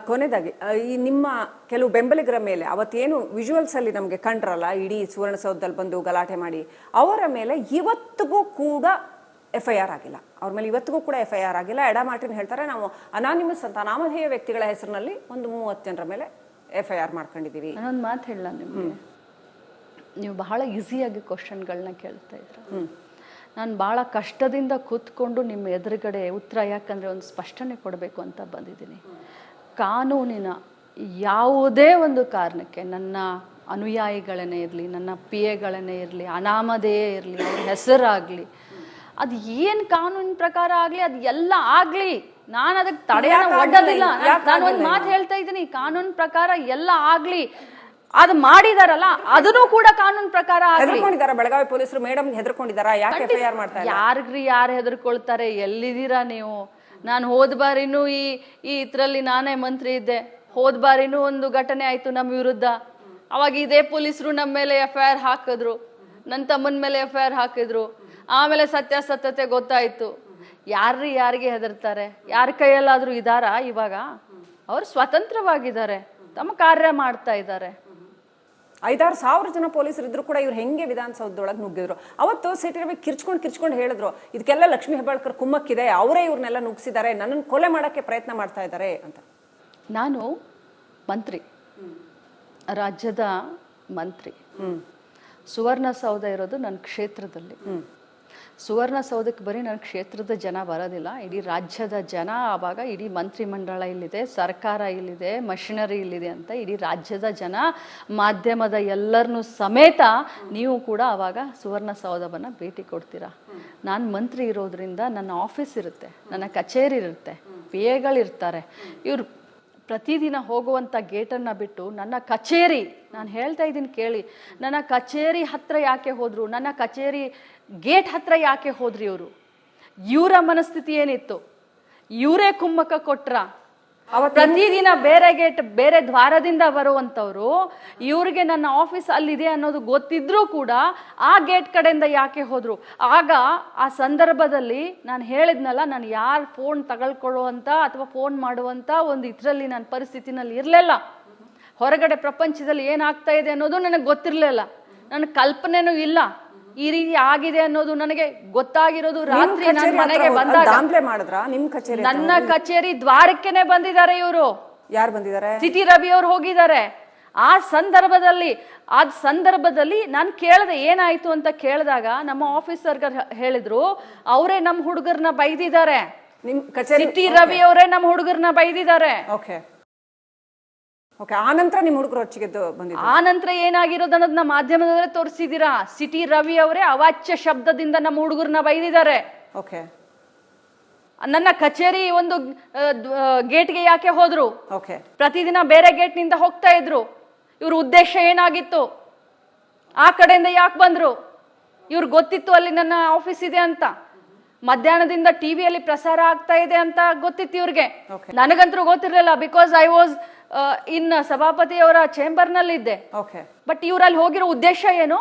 ಕೊನೆಯದಾಗಿ ಈ ನಿಮ್ಮ ಕೆಲವು ಬೆಂಬಲಿಗರ ಮೇಲೆ ಅವತ್ತೇನು ವಿಜುವಲ್ಸ್ ಅಲ್ಲಿ ನಮಗೆ ಕಂಡ್ರಲ್ಲ, ಇಡೀ ಸುವರ್ಣಸೌಧದಲ್ಲಿ ಬಂದು ಗಲಾಟೆ ಮಾಡಿ, ಅವರ ಮೇಲೆ ಇವತ್ತಿಗೂ ಕೂಡ FIR ಆಗಿಲ್ಲ. ಅವ್ರ ಮೇಲೆ ಇವತ್ತಿಗೂ ಕೂಡ FIR ಆಗಿಲ್ಲ. ಎಡಾ ಮಾರ್ಟಿನ್ ಹೇಳ್ತಾರೆ, ನಾವು ಅನಾನಿಮಸ್ ಅಂತ ಅನಾಮಧೇಯ ವ್ಯಕ್ತಿಗಳ ಹೆಸರಿನಲ್ಲಿ ಒಂದು 30 ಜನರ ಮೇಲೆ FIR ಮಾಡ್ಕೊಂಡಿದ್ದೀವಿ. ನಾನೊಂದು ಮಾತು ಹೇಳಲ್ಲ ನಿಮಗೆ, ನೀವು ಬಹಳ ಈಸಿಯಾಗಿ ಕ್ವಶನ್ಗಳನ್ನ ಕೇಳ್ತಾ ಇದ್ರ. ನಾನು ಭಾಳ ಕಷ್ಟದಿಂದ ಕೂತ್ಕೊಂಡು ನಿಮ್ಮ ಎದುರುಗಡೆ ಉತ್ತರ, ಯಾಕಂದರೆ ಒಂದು ಸ್ಪಷ್ಟನೆ ಕೊಡಬೇಕು ಅಂತ ಬಂದಿದ್ದೀನಿ. ಕಾನೂನಿನ ಯಾವುದೇ ಒಂದು ಕಾರಣಕ್ಕೆ ನನ್ನ ಅನುಯಾಯಿಗಳನ್ನೇ ಇರಲಿ, ನನ್ನ PAಗಳನ್ನೇ ಇರಲಿ, ಅನಾಮಧೇಯ ಇರಲಿ, ಅವ್ರ ಹೆಸರಾಗಲಿ, ಅದು ಏನು ಕಾನೂನಿನ ಪ್ರಕಾರ ಆಗಲಿ, ಅದು ಎಲ್ಲ ಆಗಲಿ, ನಾನು ಅದಕ್ಕೆ ತಡೆಯನ್ನು ಒಡ್ಡೋದಿಲ್ಲ. ನಾನು ಒಂದು ಮಾತು ಹೇಳ್ತಾ ಇದ್ದೀನಿ, ಕಾನೂನು ಪ್ರಕಾರ ಎಲ್ಲ ಆಗಲಿ, ಅದು ಮಾಡಿದಾರಲ್ಲ ಅದನ್ನು ಕೂಡ ಕಾನೂನು ಪ್ರಕಾರ ಹೆದರ್ಕೊಂಡಿದ್ದಾರೆ. ಬೆಳಗಾವಿ ಪೊಲೀಸರು ಮೇಡಮ್ ಹೆದರ್ಕೊಂಡಿದ್ದಾರಾ? ಯಾಕೆ FIR ಮಾಡ್ತಾ ಇಲ್ಲ? ಯಾರು ಹೆದರ್ಕೊಳ್ತಾರೆ? ಎಲ್ಲಿದ್ದೀರಾ ನೀವು? ನಾನು ಹೋದ ಬಾರಿನೂ ಈ ಇದ್ರಲ್ಲಿ ನಾನೇ ಮಂತ್ರಿ ಇದ್ದೆ. ಹೋದ ಬಾರಿನೂ ಒಂದು ಘಟನೆ ಆಯ್ತು ನಮ್ಮ ವಿರುದ್ಧ. ಅವಾಗ ಇದೇ ಪೊಲೀಸರು ನಮ್ಮ ಮೇಲೆ FIR ಹಾಕಿದ್ರು, ನನ್ನ ತಮ್ಮನ ಮೇಲೆ FIR ಹಾಕಿದ್ರು. ಆಮೇಲೆ ಸತ್ಯಾಸತ್ಯತೆ ಗೊತ್ತಾಯ್ತು. ಯಾರಿಗೆ ಹೆದರ್ತಾರೆ? ಯಾರ ಕೈಯಲ್ಲಾದ್ರೂ ಇದಾರಾ? ಇವಾಗ ಅವ್ರು ಸ್ವತಂತ್ರವಾಗಿದ್ದಾರೆ, ತಮ್ಮ ಕಾರ್ಯ ಮಾಡ್ತಾ ಇದ್ದಾರೆ. 5-6 ಸಾವಿರ ಜನ ಪೊಲೀಸರು ಇದ್ರು ಕೂಡ ಇವ್ರು ಹೆಂಗೆ ವಿಧಾನಸೌಧದೊಳಗೆ ನುಗ್ಗಿದ್ರು? ಅವತ್ತು ಸಿಟಿ ರವಿ ಕಿರ್ಚ್ಕೊಂಡು ಹೇಳಿದ್ರು, ಇದಕ್ಕೆಲ್ಲ ಲಕ್ಷ್ಮೀ ಹೆಬ್ಬಾಳ್ಕರ್ ಕುಮ್ಮಕ್ಕಿದೆ, ಅವರೇ ಇವ್ರನ್ನೆಲ್ಲ ನುಗ್ಸಿದ್ದಾರೆ, ನನ್ನನ್ನು ಕೊಲೆ ಮಾಡಕ್ಕೆ ಪ್ರಯತ್ನ ಮಾಡ್ತಾ ಇದ್ದಾರೆ ಅಂತ. ನಾನು ಮಂತ್ರಿ, ರಾಜ್ಯದ ಮಂತ್ರಿ. ಸುವರ್ಣಸೌಧ ಇರೋದು ನನ್ನ ಕ್ಷೇತ್ರದಲ್ಲಿ. ಸುವರ್ಣಸೌಧಕ್ಕೆ ಬರೀ ನನ್ನ ಕ್ಷೇತ್ರದ ಜನ ಬರೋದಿಲ್ಲ, ಇಡೀ ರಾಜ್ಯದ ಜನ. ಆವಾಗ ಇಡೀ ಮಂತ್ರಿಮಂಡಲ ಇಲ್ಲಿದೆ, ಸರ್ಕಾರ ಇಲ್ಲಿದೆ, ಮಷಿನರಿ ಇಲ್ಲಿದೆ ಅಂತ ಇಡೀ ರಾಜ್ಯದ ಜನ, ಮಾಧ್ಯಮದ ಎಲ್ಲರನ್ನೂ ಸಮೇತ ನೀವು ಕೂಡ ಆವಾಗ ಸುವರ್ಣಸೌಧವನ್ನು ಭೇಟಿ ಕೊಡ್ತೀರಾ. ನಾನು ಮಂತ್ರಿ ಇರೋದ್ರಿಂದ ನನ್ನ ಆಫೀಸ್ ಇರುತ್ತೆ, ನನ್ನ ಕಚೇರಿ ಇರುತ್ತೆ, PAಗಳಿರ್ತಾರೆ. ಇವ್ರು ಪ್ರತಿದಿನ ಹೋಗುವಂಥ ಗೇಟನ್ನು ಬಿಟ್ಟು ನನ್ನ ಕಚೇರಿ, ನಾನು ಹೇಳ್ತಾ ಇದ್ದೀನಿ ಕೇಳಿ, ನನ್ನ ಕಚೇರಿ ಹತ್ರ ಯಾಕೆ ಹೋದ್ರು? ನನ್ನ ಕಚೇರಿ ಗೇಟ್ ಹತ್ರ ಯಾಕೆ ಹೋದ್ರಿ ಇವರು? ಇವರ ಮನಸ್ಥಿತಿ ಏನಿತ್ತು? ಇವರೇ ಕುಮ್ಮಕ್ಕ ಕೊಟ್ರ? ಪ್ರತಿದಿನ ಬೇರೆ ಗೇಟ್, ಬೇರೆ ದ್ವಾರದಿಂದ ಬರುವಂಥವ್ರು ಇವ್ರಿಗೆ ನನ್ನ ಆಫೀಸ್ ಅಲ್ಲಿದೆ ಅನ್ನೋದು ಗೊತ್ತಿದ್ರೂ ಕೂಡ ಆ ಗೇಟ್ ಕಡೆಯಿಂದ ಯಾಕೆ ಹೋದ್ರು? ಆಗ ಆ ಸಂದರ್ಭದಲ್ಲಿ ನಾನು ಹೇಳಿದ್ನಲ್ಲ, ನಾನು ಯಾರು ಫೋನ್ ತಗೊಳ್ಕೊಳ್ಳುವಂಥ ಅಥವಾ ಫೋನ್ ಮಾಡುವಂಥ ಒಂದು ಇದರಲ್ಲಿ ನನ್ನ ಪರಿಸ್ಥಿತಿನಲ್ಲಿ ಇರಲಿಲ್ಲ. ಹೊರಗಡೆ ಪ್ರಪಂಚದಲ್ಲಿ ಏನಾಗ್ತಾ ಇದೆ ಅನ್ನೋದು ನನಗೆ ಗೊತ್ತಿರಲಿಲ್ಲ, ನನ್ನ ಕಲ್ಪನೆನೂ ಇಲ್ಲ. ಈ ರೀತಿ ಆಗಿದೆ ಅನ್ನೋದು ನನಗೆ ಗೊತ್ತಾಗಿರೋದು ರಾತ್ರಿ ನನ್ನ ಮನೆಗೆ ಬಂದಾಗ. ನನ್ನ ಕಚೇರಿ ದ್ವಾರಕ್ಕೆನೆ ಬಂದಿದ್ದಾರೆ ಇವರು. ಯಾರು ಬಂದಿದ್ದಾರೆ? ಸಿಟಿ ರವಿ ಅವರು ಹೋಗಿದ್ದಾರೆ. ಆ ಸಂದರ್ಭದಲ್ಲಿ ನಾನು ಕೇಳಿದೆ ಏನಾಯ್ತು ಅಂತ ಕೇಳಿದಾಗ ನಮ್ಮ ಆಫೀಸರ್ ಹೇಳಿದ್ರು, ಅವರೇ ನಮ್ಮ ಹುಡುಗರನ್ನ ಬೈದಿದ್ದಾರೆ. ಸಿಟಿ ರವಿ ಅವರೇ ನಮ್ಮ ಹುಡುಗರನ್ನ ಬೈದಿದ್ದಾರೆ. ಆನಂತರ ನಿಮ್ಮ ಹುಡುಗರು ಹೊಚ್ಚಿಗೆ ಬಂದಿದ್ರು. ಆನಂತರ ಏನಾಗಿರೋದು ಅನ್ನೋದನ್ನ ಮಾಧ್ಯಮದವರೇ ತೋರಿಸಿದೀರಾ. ಸಿಟಿ ರವಿ ಅವರೇ ಅವಾಚ್ಯ ಶಬ್ದದಿಂದ ನಮ್ಮ ಹುಡುಗರನ್ನ ಬೈದಿದ್ದಾರೆ. ನನ್ನ ಕಚೇರಿ ಒಂದು ಗೇಟ್ಗೆ ಯಾಕೆ ಹೋದ್ರು? ಪ್ರತಿದಿನ ಬೇರೆ ಗೇಟ್ ನಿಂದ ಹೋಗ್ತಾ ಇದ್ರು. ಇವ್ರ ಉದ್ದೇಶ ಏನಾಗಿತ್ತು? ಆ ಕಡೆಯಿಂದ ಯಾಕೆ ಬಂದ್ರು? ಇವ್ರಿಗೆ ಗೊತ್ತಿತ್ತು ಅಲ್ಲಿ ನನ್ನ ಆಫೀಸ್ ಇದೆ ಅಂತ. ಮಧ್ಯಾಹ್ನದಿಂದ ಟಿವಿಯಲ್ಲಿ ಪ್ರಸಾರ ಆಗ್ತಾ ಇದೆ ಅಂತ ಗೊತ್ತಿತ್ತು ಇವ್ರಿಗೆ. ನನಗಂತೂ ಗೊತ್ತಿರಲಿಲ್ಲ, ಬಿಕಾಸ್ ಐ ವಾಸ್ ಇನ್ ಸಭಾಪತಿಯವರ ಚೇಂಬರ್ ನಲ್ಲಿ ಇದ್ದೆ. ಬಟ್ ಇವರಲ್ಲಿ ಹೋಗಿರೋ ಉದ್ದೇಶ ಏನು?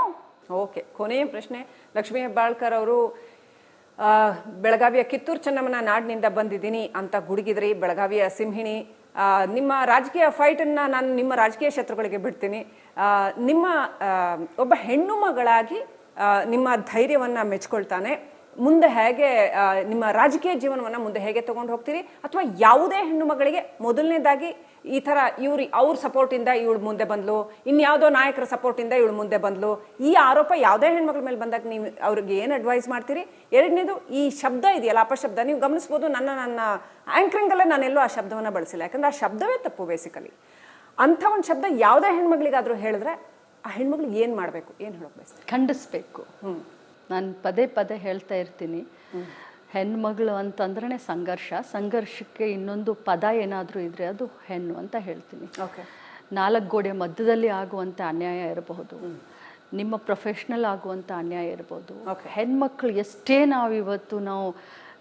ಕೊನೆಯ ಪ್ರಶ್ನೆ. ಲಕ್ಷ್ಮೀ ಹೆಬ್ಬಾಳ್ಕರ್ ಅವರು ಬೆಳಗಾವಿಯ ಕಿತ್ತೂರು ಚೆನ್ನಮ್ಮನ ನಾಡಿನಿಂದ ಬಂದಿದ್ದೀನಿ ಅಂತ ಗುಡುಗಿದ್ರಿ. ಬೆಳಗಾವಿಯ ಸಿಂಹಿಣಿ. ನಿಮ್ಮ ರಾಜಕೀಯ ಫೈಟ್ ಅನ್ನ ನಾನು ನಿಮ್ಮ ರಾಜಕೀಯ ಶತ್ರುಗಳಿಗೆ ಬಿಡ್ತೀನಿ. ನಿಮ್ಮ ಒಬ್ಬ ಹೆಣ್ಣು ಮಗಳಾಗಿ ನಿಮ್ಮ ಧೈರ್ಯವನ್ನ ಮೆಚ್ಕೊಳ್ತಾನೆ. ಮುಂದೆ ಹೇಗೆ ನಿಮ್ಮ ರಾಜಕೀಯ ಜೀವನವನ್ನು ಮುಂದೆ ಹೇಗೆ ತಗೊಂಡು ಹೋಗ್ತೀರಿ? ಅಥವಾ ಯಾವುದೇ ಹೆಣ್ಣು ಮಗಳಿಗೆ ಮೊದಲನೇದಾಗಿ ಈ ಥರ ಅವ್ರ ಸಪೋರ್ಟಿಂದ ಇವಳು ಮುಂದೆ ಬಂದ್ಲು, ಇನ್ಯಾವುದೋ ನಾಯಕರ ಸಪೋರ್ಟಿಂದ ಇವಳು ಮುಂದೆ ಬಂದ್ಲು, ಈ ಆರೋಪ ಯಾವುದೇ ಹೆಣ್ಮಕ್ಳ ಮೇಲೆ ಬಂದಾಗ ನೀವು ಅವ್ರಿಗೆ ಏನು ಅಡ್ವೈಸ್ ಮಾಡ್ತೀರಿ? ಎರಡನೇದು, ಈ ಶಬ್ದ ಇದೆಯಲ್ಲ, ಅಪಶಬ್ದ, ನೀವು ಗಮನಿಸ್ಬೋದು. ನನ್ನ ಆ್ಯಂಕರಿಂಗಲ್ಲೇ ನಾನೆಲ್ಲೂ ಆ ಶಬ್ದವನ್ನು ಬಳಸಿಲ್ಲ, ಯಾಕಂದ್ರೆ ಆ ಶಬ್ದವೇ ತಪ್ಪು ಬೇಸಿಕಲಿ. ಅಂಥ ಒಂದು ಶಬ್ದ ಯಾವುದೇ ಹೆಣ್ಮಗಳಿಗಾದರೂ ಹೇಳಿದ್ರೆ ಆ ಹೆಣ್ಮಕ್ಳಿಗೆ ಏನು ಮಾಡಬೇಕು, ಏನು ಹೇಳಬೇಕು? ಖಂಡಿಸ್ಬೇಕು. ನಾನು ಪದೇ ಹೇಳ್ತಾ ಇರ್ತೀನಿ, ಹೆಣ್ಮಗಳು ಅಂತಂದ್ರೆ ಸಂಘರ್ಷಕ್ಕೆ ಇನ್ನೊಂದು ಪದ ಏನಾದರೂ ಇದ್ರೆ ಅದು ಹೆಣ್ಣು ಅಂತ ಹೇಳ್ತೀನಿ. 4 ಗೋಡೆ ಮಧ್ಯದಲ್ಲಿ ಆಗುವಂಥ ಅನ್ಯಾಯ ಇರಬಹುದು, ನಿಮ್ಮ ಪ್ರೊಫೆಷ್ನಲ್ ಆಗುವಂಥ ಅನ್ಯಾಯ ಇರ್ಬೋದು. ಹೆಣ್ಮಕ್ಳು ಎಷ್ಟೇ ನಾವು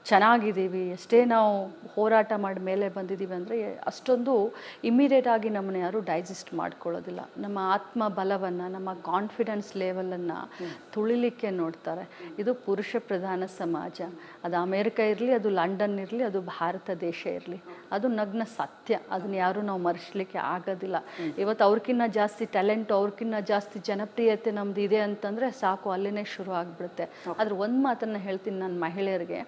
ಚೆನ್ನಾಗಿದ್ದೀವಿ, ಎಷ್ಟೇ ನಾವು ಹೋರಾಟ ಮಾಡಿ ಮೇಲೆ ಬಂದಿದ್ದೀವಿ ಅಂದರೆ ಅಷ್ಟೊಂದು ಇಮ್ಮಿಡಿಯೇಟ್ ಆಗಿ ನಮ್ಮನ್ನ ಯಾರು ಡೈಜೆಸ್ಟ್ ಮಾಡ್ಕೊಳ್ಳೋದಿಲ್ಲ. ನಮ್ಮ ಆತ್ಮ ಬಲವನ್ನು, ನಮ್ಮ ಕಾನ್ಫಿಡೆನ್ಸ್ ಲೆವೆಲನ್ನು ತುಳಿಲಿಕ್ಕೆ ನೋಡ್ತಾರೆ. ಇದು ಪುರುಷ ಪ್ರಧಾನ ಸಮಾಜ. ಅದು ಅಮೇರಿಕ ಇರಲಿ, ಅದು ಲಂಡನ್ ಇರಲಿ, ಅದು ಭಾರತ ದೇಶ ಇರಲಿ, ಅದು ನಗ್ನ ಸತ್ಯ. ಅದನ್ನ ಯಾರು ನಾವು ಮರೆಸಲಿಕ್ಕೆ ಆಗೋದಿಲ್ಲ. ಇವತ್ತು ಅವ್ರಕ್ಕಿಂತ ಜಾಸ್ತಿ ಟ್ಯಾಲೆಂಟು, ಅವ್ರಕ್ಕಿಂತ ಜಾಸ್ತಿ ಜನಪ್ರಿಯತೆ ನಮ್ದು ಇದೆ ಅಂತಂದರೆ ಸಾಕು, ಅಲ್ಲೇ ಶುರು ಆಗಿಬಿಡುತ್ತೆ. ಆದ್ರೆ ಒಂದು ಮಾತನ್ನು ಹೇಳ್ತೀನಿ ನಾನು ಮಹಿಳೆಯರಿಗೆ,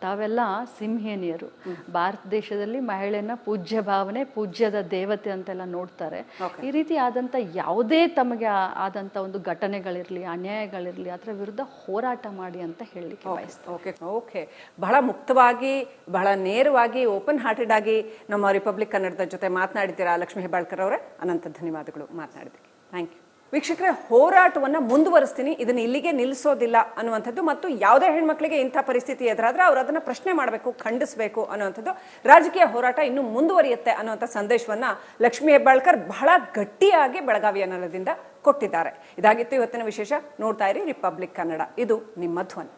ತಾವೆಲ್ಲ ಸಿಂಹಿಣಿಯರು. ಭಾರತ ದೇಶದಲ್ಲಿ ಮಹಿಳೆಯನ್ನ ಪೂಜ್ಯ ಭಾವನೆ, ಪೂಜ್ಯದ ದೇವತೆ ಅಂತೆಲ್ಲ ನೋಡ್ತಾರೆ. ಈ ರೀತಿ ಆದಂಥ ಯಾವುದೇ ತಮಗೆ ಆದಂಥ ಒಂದು ಘಟನೆಗಳಿರಲಿ, ಅನ್ಯಾಯಗಳಿರಲಿ, ಅದರ ವಿರುದ್ಧ ಹೋರಾಟ ಮಾಡಿ ಅಂತ ಹೇಳಲಿಕ್ಕೆ ಬಯಸ್ತಾರೆ. ಓಕೆ, ಬಹಳ ಮುಕ್ತವಾಗಿ, ಬಹಳ ನೇರವಾಗಿ, ಓಪನ್ ಹಾರ್ಟೆಡ್ ಆಗಿ ನಮ್ಮ ರಿಪಬ್ಲಿಕ್ ಕನ್ನಡದ ಜೊತೆ ಮಾತನಾಡಿದ್ದೀರಾ ಲಕ್ಷ್ಮೀ ಹೆಬ್ಬಾಳ್ಕರ್ ಅವರೇ. ಅನಂತ ಧನ್ಯವಾದಗಳು ಮಾತನಾಡಿದ್ದಕ್ಕೆ. Thank you. ವೀಕ್ಷಕರೇ, ಹೋರಾಟವನ್ನು ಮುಂದುವರಿಸ್ತೀನಿ, ಇದನ್ನು ಇಲ್ಲಿಗೆ ನಿಲ್ಲಿಸೋದಿಲ್ಲ ಅನ್ನುವಂಥದ್ದು, ಮತ್ತು ಯಾವುದೇ ಹೆಣ್ಮಕ್ಳಿಗೆ ಇಂಥ ಪರಿಸ್ಥಿತಿ ಎದುರಾದ್ರೆ ಅವ್ರು ಅದನ್ನು ಪ್ರಶ್ನೆ ಮಾಡಬೇಕು, ಖಂಡಿಸಬೇಕು ಅನ್ನುವಂಥದ್ದು, ರಾಜಕೀಯ ಹೋರಾಟ ಇನ್ನೂ ಮುಂದುವರಿಯುತ್ತೆ ಅನ್ನುವಂಥ ಸಂದೇಶವನ್ನ ಲಕ್ಷ್ಮೀ ಹೆಬ್ಬಾಳ್ಕರ್ ಬಹಳ ಗಟ್ಟಿಯಾಗಿ ಬೆಳಗಾವಿಯ ನೆಲದಿಂದ ಕೊಟ್ಟಿದ್ದಾರೆ. ಇದಾಗಿತ್ತು ಇವತ್ತಿನ ವಿಶೇಷ. ನೋಡ್ತಾ ಇರಿ ರಿಪಬ್ಲಿಕ್ ಕನ್ನಡ, ಇದು ನಿಮ್ಮ ಧ್ವನಿ.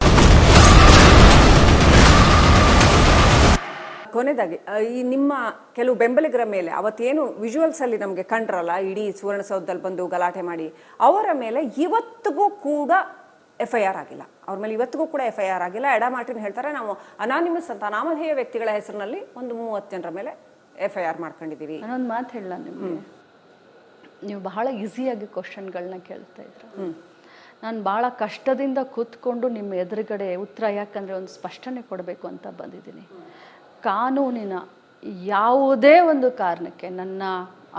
ಕೊನೆಯದಾಗಿ ಈ ನಿಮ್ಮ ಕೆಲವು ಬೆಂಬಲಿಗರ ಮೇಲೆ ಅವತ್ತೇನು ವಿಜುವಲ್ಸ್ ಅಲ್ಲಿ ನಮಗೆ ಕಂಡ್ರಲ್ಲ, ಇಡೀ ಸುವರ್ಣಸೌಧದಲ್ಲಿ ಬಂದು ಗಲಾಟೆ ಮಾಡಿ, ಅವರ ಮೇಲೆ ಇವತ್ತಿಗೂ ಕೂಡ FIR ಆಗಿಲ್ಲ. ಅವ್ರ ಮೇಲೆ ಇವತ್ತಿಗೂ ಕೂಡ FIR ಆಗಿಲ್ಲ. ಎಡಾ ಮಾರ್ಟಿನ್ ಹೇಳ್ತಾರೆ, ನಾವು ಅನಾನಿಮಸ್ ಅಂತ ನಾಮಧೇಯ ವ್ಯಕ್ತಿಗಳ ಹೆಸರಿನಲ್ಲಿ ಒಂದು 30 ಜನರ ಮೇಲೆ FIR ಮಾಡ್ಕೊಂಡಿದ್ದೀವಿ. ನಾನೊಂದು ಮಾತು ಹೇಳಲ್ಲ ನಿಮಗೆ, ನೀವು ಬಹಳ ಈಸಿಯಾಗಿ ಕ್ವಶನ್ಗಳನ್ನ ಕೇಳ್ತಾ ಇದ್ರ. ನಾನು ಭಾಳ ಕಷ್ಟದಿಂದ ಕೂತ್ಕೊಂಡು ನಿಮ್ಮ ಎದುರುಗಡೆ ಉತ್ತರ, ಯಾಕಂದರೆ ಒಂದು ಸ್ಪಷ್ಟನೆ ಕೊಡಬೇಕು ಅಂತ ಬಂದಿದ್ದೀನಿ. ಕಾನೂನಿನ ಯಾವುದೇ ಒಂದು ಕಾರಣಕ್ಕೆ ನನ್ನ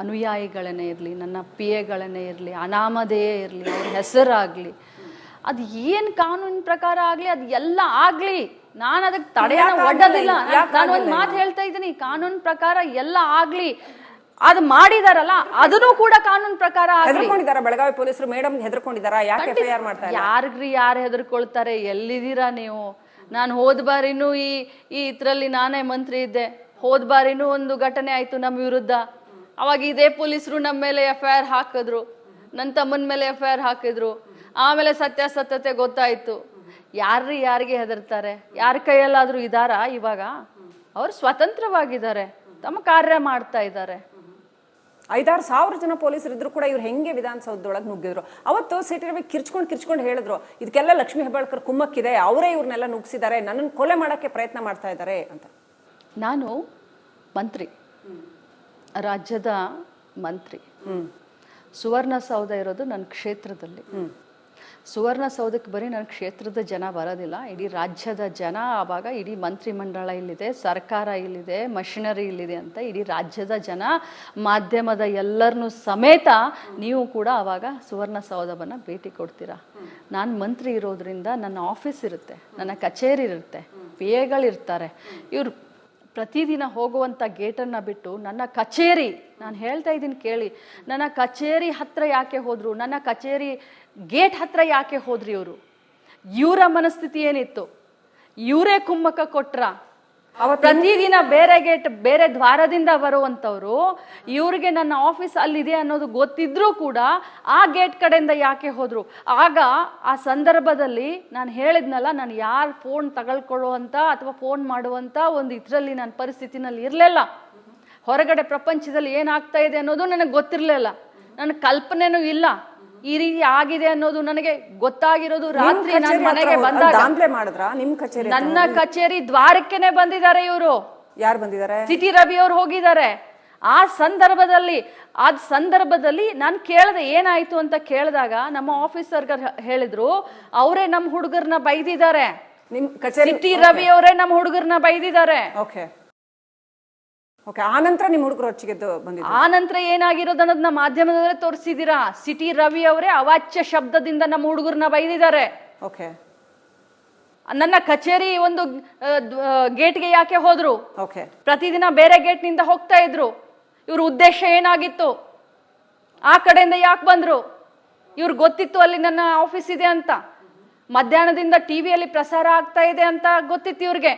ಅನುಯಾಯಿಗಳನ್ನೇ ಇರಲಿ, ನನ್ನ PAಗಳನ್ನೇ ಇರಲಿ, ಅನಾಮಧೇಯ ಇರಲಿ, ಅವ್ರ ಹೆಸರಾಗಲಿ, ಅದು ಏನು ಕಾನೂನಿನ ಪ್ರಕಾರ ಆಗಲಿ, ಅದು ಎಲ್ಲ ಆಗಲಿ, ನಾನು ಅದಕ್ಕೆ ತಡೆಯನ್ನು ಒಡ್ಡೋದಿಲ್ಲ. ನಾನು ಒಂದು ಮಾತು ಹೇಳ್ತಾ ಇದ್ದೀನಿ, ಕಾನೂನು ಪ್ರಕಾರ ಎಲ್ಲ ಆಗಲಿ. ಅದು ಮಾಡಿದಾರಲ್ಲ, ಅದನ್ನು ಕೂಡ ಕಾನೂನು ಪ್ರಕಾರ ಹೆದರ್ಕೊಂಡಿದ್ದಾರೆ ಬೆಳಗಾವಿ ಪೊಲೀಸರು. ಮೇಡಮ್ ಹೆದರ್ಕೊಂಡಿದ್ದಾರಾ? ಯಾಕೆ FIR ಮಾಡ್ತಾರೆ? ಯಾರು ಹೆದರ್ಕೊಳ್ತಾರೆ? ಎಲ್ಲಿದ್ದೀರಾ ನೀವು? ನಾನು ಹೋದ ಬಾರಿನೂ ಈ ಇದರಲ್ಲಿ ನಾನೇ ಮಂತ್ರಿ ಇದ್ದೆ. ಹೋದ ಬಾರಿನೂ ಒಂದು ಘಟನೆ ಆಯ್ತು ನಮ್ಮ ವಿರುದ್ಧ. ಅವಾಗ ಇದೇ ಪೊಲೀಸರು ನಮ್ಮ ಮೇಲೆ FIR ಹಾಕಿದ್ರು, ನನ್ನ ತಮ್ಮನ ಮೇಲೆ FIR ಹಾಕಿದ್ರು. ಆಮೇಲೆ ಸತ್ಯಾಸತ್ಯತೆ ಗೊತ್ತಾಯ್ತು. ಯಾರಿಗೆ ಹೆದರ್ತಾರೆ? ಯಾರ ಕೈಯಲ್ಲಾದ್ರೂ ಇದಾರಾ? ಇವಾಗ ಅವ್ರು ಸ್ವತಂತ್ರವಾಗಿದ್ದಾರೆ, ತಮ್ಮ ಕಾರ್ಯ ಮಾಡ್ತಾ ಇದ್ದಾರೆ. 5-6 ಸಾವಿರ ಜನ ಪೊಲೀಸರು ಇದ್ರು ಕೂಡ ಇವ್ರು ಹೆಂಗೆ ವಿಧಾನಸೌಧದೊಳಗೆ ನುಗ್ಗಿದ್ರು? ಅವತ್ತು ಸಿಟಿ ರವಿ ಕಿರ್ಚ್ಕೊಂಡು ಹೇಳಿದ್ರು, ಇದಕ್ಕೆಲ್ಲ ಲಕ್ಷ್ಮೀ ಹೆಬ್ಬಾಳ್ಕರ್ ಕುಮ್ಮಕ್ಕಿದೆ, ಅವರೇ ಇವ್ರನ್ನೆಲ್ಲ ನುಗ್ಸಿದ್ದಾರೆ, ನನ್ನನ್ನು ಕೊಲೆ ಮಾಡಕ್ಕೆ ಪ್ರಯತ್ನ ಮಾಡ್ತಾ ಇದ್ದಾರೆ ಅಂತ. ನಾನು ಮಂತ್ರಿ, ರಾಜ್ಯದ ಮಂತ್ರಿ. ಸುವರ್ಣಸೌಧ ಇರೋದು ನನ್ನ ಕ್ಷೇತ್ರದಲ್ಲಿ. ಸುವರ್ಣಸೌಧಕ್ಕೆ ಬರೀ ನನ್ನ ಕ್ಷೇತ್ರದ ಜನ ಬರೋದಿಲ್ಲ, ಇಡೀ ರಾಜ್ಯದ ಜನ. ಆವಾಗ ಇಡೀ ಮಂತ್ರಿಮಂಡಲ ಇಲ್ಲಿದೆ, ಸರ್ಕಾರ ಇಲ್ಲಿದೆ, ಮಷಿನರಿ ಇಲ್ಲಿದೆ ಅಂತ ಇಡೀ ರಾಜ್ಯದ ಜನ, ಮಾಧ್ಯಮದ ಎಲ್ಲರನ್ನೂ ಸಮೇತ ನೀವು ಕೂಡ ಆವಾಗ ಸುವರ್ಣಸೌಧವನ್ನು ಭೇಟಿ ಕೊಡ್ತೀರಾ. ನಾನು ಮಂತ್ರಿ ಇರೋದ್ರಿಂದ ನನ್ನ ಆಫೀಸ್ ಇರುತ್ತೆ, ನನ್ನ ಕಚೇರಿ ಇರುತ್ತೆ, PAಗಳಿರ್ತಾರೆ. ಇವರು ಪ್ರತಿದಿನ ಹೋಗುವಂಥ ಗೇಟನ್ನು ಬಿಟ್ಟು ನನ್ನ ಕಚೇರಿ, ನಾನು ಹೇಳ್ತಾ ಇದ್ದೀನಿ ಕೇಳಿ, ನನ್ನ ಕಚೇರಿ ಹತ್ರ ಯಾಕೆ ಹೋದ್ರು? ನನ್ನ ಕಚೇರಿ ಗೇಟ್ ಹತ್ರ ಯಾಕೆ ಹೋದ್ರಿ ಇವರು? ಇವರ ಮನಸ್ಥಿತಿ ಏನಿತ್ತು? ಇವರೇ ಕುಮ್ಮಕ್ಕ ಕೊಟ್ರ? ಪ್ರತಿದಿನ ಬೇರೆ ಗೇಟ್, ಬೇರೆ ದ್ವಾರದಿಂದ ಬರುವಂಥವ್ರು ಇವ್ರಿಗೆ ನನ್ನ ಆಫೀಸ್ ಅಲ್ಲಿದೆ ಅನ್ನೋದು ಗೊತ್ತಿದ್ರೂ ಕೂಡ ಆ ಗೇಟ್ ಕಡೆಯಿಂದ ಯಾಕೆ ಹೋದ್ರು? ಆಗ ಆ ಸಂದರ್ಭದಲ್ಲಿ ನಾನು ಹೇಳಿದ್ನಲ್ಲ, ನಾನು ಯಾರು ಫೋನ್ ತಗೊಳ್ಕೊಳ್ಳುವಂಥ ಅಥವಾ ಫೋನ್ ಮಾಡುವಂಥ ಒಂದು ಇದರಲ್ಲಿ ನನ್ನ ಪರಿಸ್ಥಿತಿನಲ್ಲಿ ಇರಲಿಲ್ಲ. ಹೊರಗಡೆ ಪ್ರಪಂಚದಲ್ಲಿ ಏನಾಗ್ತಾ ಇದೆ ಅನ್ನೋದು ನನಗೆ ಗೊತ್ತಿರಲಿಲ್ಲ, ನನ್ನ ಕಲ್ಪನೆನೂ ಇಲ್ಲ. ಈ ರೀತಿ ಆಗಿದೆ ಅನ್ನೋದು ನನಗೆ ಗೊತ್ತಾಗಿರೋದು ರಾತ್ರಿ ನನ್ನ ಮನೆಗೆ ಬಂದಾಗ. ನನ್ನ ಕಚೇರಿ ದ್ವಾರಕ್ಕೆನೆ ಬಂದಿದ್ದಾರೆ ಇವರು. ಯಾರು ಬಂದಿದ್ದಾರೆ? ಸಿಟಿ ರವಿ ಅವರು ಹೋಗಿದ್ದಾರೆ. ಆ ಸಂದರ್ಭದಲ್ಲಿ ನಾನು ಕೇಳಿದೆ ಏನಾಯ್ತು ಅಂತ ಕೇಳಿದಾಗ ನಮ್ಮ ಆಫೀಸರ್ ಹೇಳಿದ್ರು, ಅವರೇ ನಮ್ಮ ಹುಡುಗರನ್ನ ಬೈದಿದ್ದಾರೆ. ಸಿಟಿ ರವಿ ಅವರೇ ನಮ್ಮ ಹುಡುಗರನ್ನ ಬೈದಿದ್ದಾರೆ. ಆನಂತರ ನಿಮ್ಮ ಹುಡುಗರು ಹೊಚ್ಚಿಗೆದ್ದು ಬಂದಿದ್ರು. ಆನಂತರ ಏನಾಗಿರೋದು ಅನ್ನೋದನ್ನ ಮಾಧ್ಯಮದಲ್ಲೇ ತೋರಿಸಿದೀರಾ. ಸಿಟಿ ರವಿ ಅವರೇ ಅವಾಚ್ಯ ಶಬ್ದದಿಂದ ನಮ್ಮ ಹುಡುಗರನ್ನ ಬೈದಿದ್ದಾರೆ. ನನ್ನ ಕಚೇರಿ ಒಂದು ಗೇಟ್ಗೆ ಯಾಕೆ ಹೋದ್ರು? ಪ್ರತಿದಿನ ಬೇರೆ ಗೇಟ್ ನಿಂದ ಹೋಗ್ತಾ ಇದ್ರು. ಇವ್ರ ಉದ್ದೇಶ ಏನಾಗಿತ್ತು? ಆ ಕಡೆಯಿಂದ ಯಾಕೆ ಬಂದ್ರು? ಇವ್ರಿಗೆ ಗೊತ್ತಿತ್ತು ಅಲ್ಲಿ ನನ್ನ ಆಫೀಸ್ ಇದೆ ಅಂತ. ಮಧ್ಯಾಹ್ನದಿಂದ ಟಿವಿಯಲ್ಲಿ ಪ್ರಸಾರ ಆಗ್ತಾ ಇದೆ ಅಂತ ಗೊತ್ತಿತ್ತು ಇವ್ರಿಗೆ.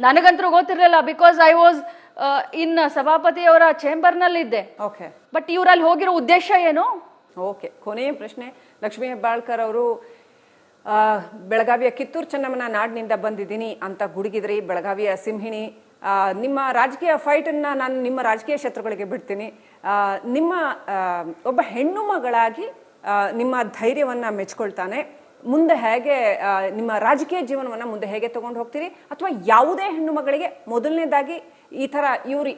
ನನಗಂತೂ ಗೊತ್ತಿರಲಿಲ್ಲ, ಬಿಕಾಸ್ ಐ ವಾಸ್ ಇನ್ ಸಭಾಪತಿಯವರ ಚೇಂಬರ್ ನಲ್ಲಿ ಇದ್ದೆ. ಬಟ್ ಇವರಲ್ಲಿ ಹೋಗಿರೋ ಉದ್ದೇಶ ಏನು? ಕೊನೆಯ ಪ್ರಶ್ನೆ, ಲಕ್ಷ್ಮೀ ಹೆಬ್ಬಾಳ್ಕರ್ ಅವರು ಬೆಳಗಾವಿಯ ಕಿತ್ತೂರು ಚೆನ್ನಮ್ಮನ ನಾಡಿನಿಂದ ಬಂದಿದ್ದೀನಿ ಅಂತ ಗುಡುಗಿದ್ರಿ ಬೆಳಗಾವಿಯ ಸಿಂಹಿಣಿ. ನಿಮ್ಮ ರಾಜಕೀಯ ಫೈಟನ್ನು ನಾನು ನಿಮ್ಮ ರಾಜಕೀಯ ಶತ್ರುಗಳಿಗೆ ಬಿಡ್ತೀನಿ. ನಿಮ್ಮ ಒಬ್ಬ ಹೆಣ್ಣು ಮಗಳಾಗಿ ನಿಮ್ಮ ಧೈರ್ಯವನ್ನು ಮೆಚ್ಕೊಳ್ತಾನೆ. ಮುಂದೆ ಹೇಗೆ ನಿಮ್ಮ ರಾಜಕೀಯ ಜೀವನವನ್ನು ಮುಂದೆ ಹೇಗೆ ತಗೊಂಡು ಹೋಗ್ತೀರಿ, ಅಥವಾ ಯಾವುದೇ ಹೆಣ್ಣು ಮಗಳಿಗೆ ಮೊದಲನೇದಾಗಿ ಈ ಥರ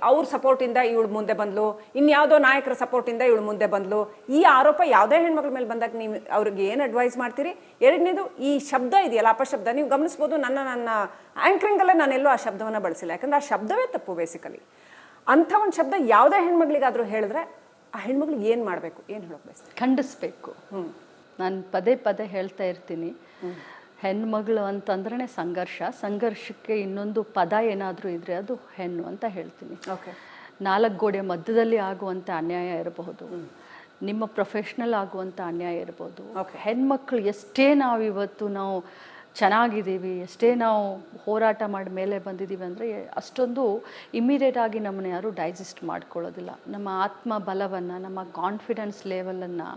ಅವ್ರ ಸಪೋರ್ಟಿಂದ ಇವಳು ಮುಂದೆ ಬಂದ್ಲು, ಇನ್ಯಾವುದೋ ನಾಯಕರ ಸಪೋರ್ಟಿಂದ ಇವಳು ಮುಂದೆ ಬಂದ್ಲು, ಈ ಆರೋಪ ಯಾವುದೇ ಹೆಣ್ಮಕ್ಳ ಮೇಲೆ ಬಂದಾಗ ನೀವು ಅವ್ರಿಗೆ ಏನು ಅಡ್ವೈಸ್ ಮಾಡ್ತೀರಿ? ಎರಡನೇದು, ಈ ಶಬ್ದ ಇದೆಯಲ್ಲ, ಅಪಶಬ್ದ, ನೀವು ಗಮನಿಸ್ಬೋದು ನನ್ನ ಆ್ಯಂಕರಿಂಗಲ್ಲೇ ನಾನೆಲ್ಲೋ ಆ ಶಬ್ದವನ್ನು ಬಳಸಿಲ್ಲ, ಯಾಕಂದ್ರೆ ಆ ಶಬ್ದವೇ ತಪ್ಪು. ಬೇಸಿಕಲಿ ಅಂಥ ಒಂದು ಶಬ್ದ ಯಾವುದೇ ಹೆಣ್ಮಕ್ಳಿಗಾದರೂ ಹೇಳಿದ್ರೆ ಆ ಹೆಣ್ಮಕ್ಳಿಗೆ ಏನು ಮಾಡಬೇಕು, ಏನು ಹೇಳೋಕೆ ಬಯಸ್ತೀರಿ? ಖಂಡಿಸ್ಬೇಕು. ನಾನು ಪದೇ ಪದೇ ಹೇಳ್ತಾ ಇರ್ತೀನಿ, ಹೆಣ್ಮಗಳು ಅಂತಂದ್ರೆ ಸಂಘರ್ಷಕ್ಕೆ ಇನ್ನೊಂದು ಪದ ಏನಾದರೂ ಇದ್ರೆ ಅದು ಹೆಣ್ಣು ಅಂತ ಹೇಳ್ತೀನಿ. ನಾಲ್ಕು ಗೋಡೆ ಮಧ್ಯದಲ್ಲಿ ಆಗುವಂಥ ಅನ್ಯಾಯ ಇರಬಹುದು, ನಿಮ್ಮ ಪ್ರೊಫೆಷ್ನಲ್ ಆಗುವಂಥ ಅನ್ಯಾಯ ಇರ್ಬೋದು. ಹೆಣ್ಮಕ್ಳು ಎಷ್ಟೇ ನಾವು ಚೆನ್ನಾಗಿದ್ದೀವಿ, ಎಷ್ಟೇ ನಾವು ಹೋರಾಟ ಮಾಡಿ ಮೇಲೆ ಬಂದಿದ್ದೀವಿ ಅಂದರೆ ಅಷ್ಟೊಂದು ಇಮ್ಮಿಡಿಯೇಟ್ ಆಗಿ ನಮ್ಮನ್ನ ಯಾರು ಡೈಜೆಸ್ಟ್ ಮಾಡ್ಕೊಳ್ಳೋದಿಲ್ಲ. ನಮ್ಮ ಆತ್ಮ ಬಲವನ್ನು, ನಮ್ಮ ಕಾನ್ಫಿಡೆನ್ಸ್ ಲೆವೆಲನ್ನು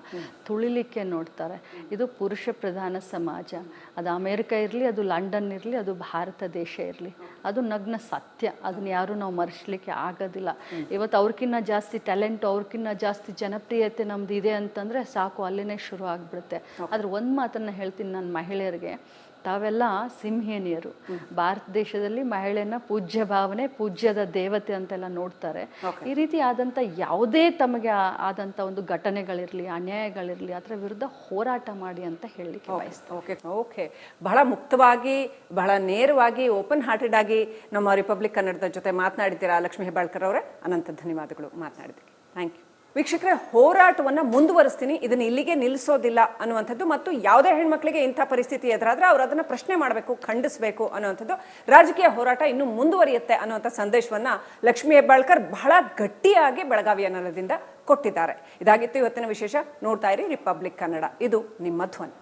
ತುಳಿಲಿಕ್ಕೆ ನೋಡ್ತಾರೆ. ಇದು ಪುರುಷ ಪ್ರಧಾನ ಸಮಾಜ. ಅದು ಅಮೇರಿಕ ಇರಲಿ, ಅದು ಲಂಡನ್ ಇರಲಿ, ಅದು ಭಾರತ ದೇಶ ಇರಲಿ, ಅದು ನಗ್ನ ಸತ್ಯ. ಅದನ್ನ ಯಾರು ನಾವು ಮರೆಸಲಿಕ್ಕೆ ಆಗೋದಿಲ್ಲ. ಇವತ್ತು ಅವ್ರಕ್ಕಿಂತ ಜಾಸ್ತಿ ಟ್ಯಾಲೆಂಟು, ಅವ್ರಕ್ಕಿಂತ ಜಾಸ್ತಿ ಜನಪ್ರಿಯತೆ ನಮ್ದು ಇದೆ ಅಂತಂದರೆ ಸಾಕು, ಅಲ್ಲಿನೇ ಶುರು ಆಗಿಬಿಡುತ್ತೆ. ಆದರೆ ಒಂದು ಮಾತನ್ನು ಹೇಳ್ತೀನಿ ನಾನು ಮಹಿಳೆಯರಿಗೆ, ತಾವೆಲ್ಲ ಸಿಂಹಿಣಿಯರು. ಭಾರತ ದೇಶದಲ್ಲಿ ಮಹಿಳೆಯನ್ನ ಪೂಜ್ಯ ಭಾವನೆ, ಪೂಜ್ಯದ ದೇವತೆ ಅಂತೆಲ್ಲ ನೋಡ್ತಾರೆ. ಈ ರೀತಿ ಆದಂಥ ಯಾವುದೇ ತಮಗೆ ಆದಂಥ ಒಂದು ಘಟನೆಗಳಿರಲಿ, ಅನ್ಯಾಯಗಳಿರಲಿ, ಅದರ ವಿರುದ್ಧ ಹೋರಾಟ ಮಾಡಿ ಅಂತ ಹೇಳಲಿಕ್ಕೆ ಬಯಸ್ತಾರೆ. ಓಕೆ, ಬಹಳ ಮುಕ್ತವಾಗಿ, ಬಹಳ ನೇರವಾಗಿ, ಓಪನ್ ಹಾರ್ಟೆಡ್ ಆಗಿ ನಮ್ಮ ರಿಪಬ್ಲಿಕ್ ಕನ್ನಡದ ಜೊತೆ ಮಾತನಾಡಿದ್ದೀರಾ ಲಕ್ಷ್ಮೀ ಹೆಬ್ಬಾಳ್ಕರ್ ಅವರೇ. ಅನಂತ ಧನ್ಯವಾದಗಳು ಮಾತನಾಡಿದ್ದಕ್ಕೆ. Thank you. ವೀಕ್ಷಕರೇ, ಹೋರಾಟವನ್ನು ಮುಂದುವರಿಸ್ತೀನಿ, ಇದನ್ನು ಇಲ್ಲಿಗೆ ನಿಲ್ಲಿಸೋದಿಲ್ಲ ಅನ್ನುವಂಥದ್ದು, ಮತ್ತು ಯಾವುದೇ ಹೆಣ್ಮಕ್ಳಿಗೆ ಇಂಥ ಪರಿಸ್ಥಿತಿ ಎದುರಾದ್ರೆ ಅವ್ರು ಅದನ್ನು ಪ್ರಶ್ನೆ ಮಾಡಬೇಕು, ಖಂಡಿಸಬೇಕು ಅನ್ನುವಂಥದ್ದು, ರಾಜಕೀಯ ಹೋರಾಟ ಇನ್ನೂ ಮುಂದುವರಿಯುತ್ತೆ ಅನ್ನುವಂಥ ಸಂದೇಶವನ್ನ ಲಕ್ಷ್ಮೀ ಹೆಬ್ಬಾಳ್ಕರ್ ಬಹಳ ಗಟ್ಟಿಯಾಗಿ ಬೆಳಗಾವಿಯ ನೆಲದಿಂದ ಕೊಟ್ಟಿದ್ದಾರೆ. ಇದಾಗಿತ್ತು ಇವತ್ತಿನ ವಿಶೇಷ. ನೋಡ್ತಾ ಇರಿ ರಿಪಬ್ಲಿಕ್ ಕನ್ನಡ, ಇದು ನಿಮ್ಮ ಧ್ವನಿ.